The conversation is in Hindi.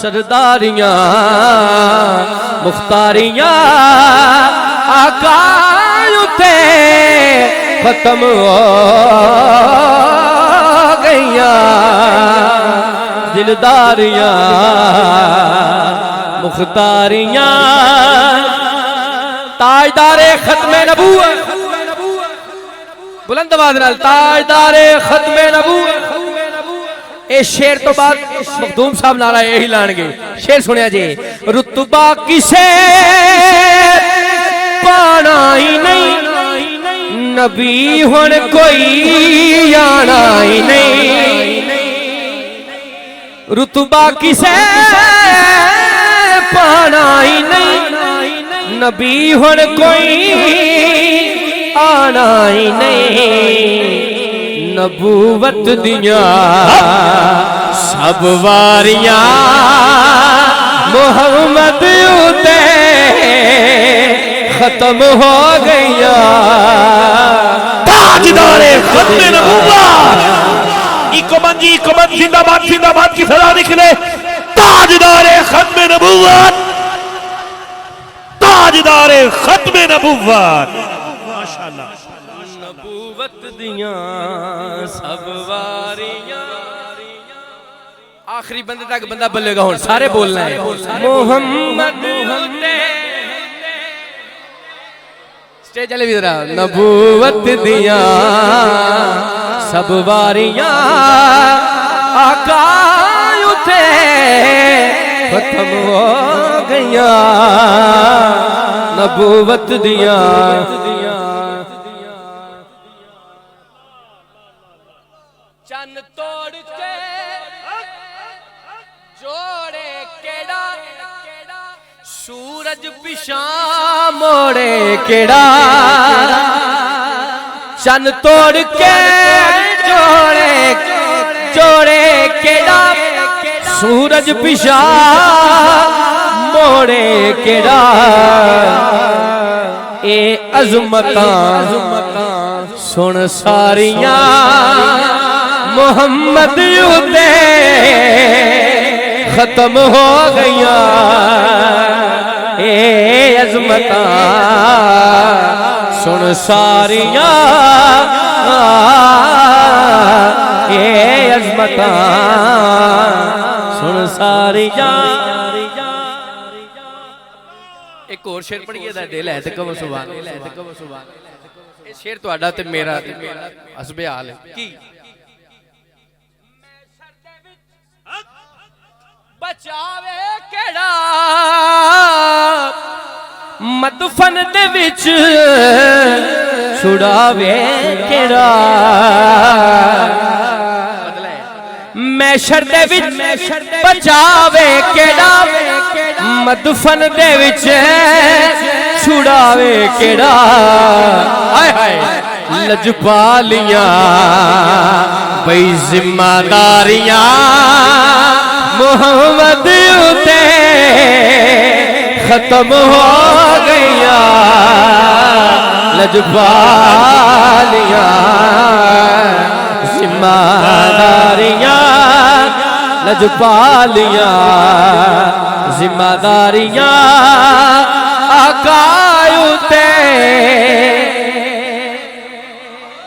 सरदारियां मुख्तारियां आका उते खत्म हो गईयां दिलदारियां मुख्तारियां ताजदारे खत्मे नबूवत बुलंद आवाज नाल ताजदारे खत्मे नबूवत। इस शेर तो बाद मखदूम साहब नारा यही लाणगे। शेर सुनिया जी। रुतबा किसे पाना ही नहीं नबी हुण कोई आना ही नहीं। रुतबा किसे पाना ही नहीं नबी हुण कोई आना ही नहीं। नबूवत दियां सब वारियां मोहम्मद उते खत्म हो गईयां। ताजदारे खत्मे नबूवत इको मंजी जिंदाबाद जिंदाबाद की सदा निकले। ताजदारे खत्मे नबूवत ताजदारे खत्मे नबूवत माशाअल्लाह। नबूवत दियां सब वारियां आखिरी बंदे तक बंदा बोलेगा। हुन सारे बोलना है मोहम्मद स्टेज वाले भी जरा। नबूवत दियां सब वारियां आका उते खत्म हो गईयां। नबूवत दियां चन तोड़ के जोड़े केड़ा सूरज पिछा मोड़े केड़ा। चन तोड़ के जोड़े केड़ा सूरज पिछा मोड़े केड़ा। ए अज़मतां सुन सारियां मोहम्मद उते खत्म हो गईयां। ए अज़मतां सुन सारियां ए अज़मतां सुन सारियां। एक और शेर पढ़िए दा दिल है ते कहो सुभान अल्लाह। ये शेर तुहाडा ते मेरा हसबे हाल है की बचावे केड़ा मदफन दे विच छुड़ावे केड़ा। मैशर दे विच बचावे केड़ा मदफन दे विच छुड़ावे केड़ा। हाय हाय लजपालियां बई जिम्मेदारियां मोहम्मद उते खत्म हो गईयां। लजपालियां जिम्मेदारियां लजपालियां जिम्मेदारियां आका उते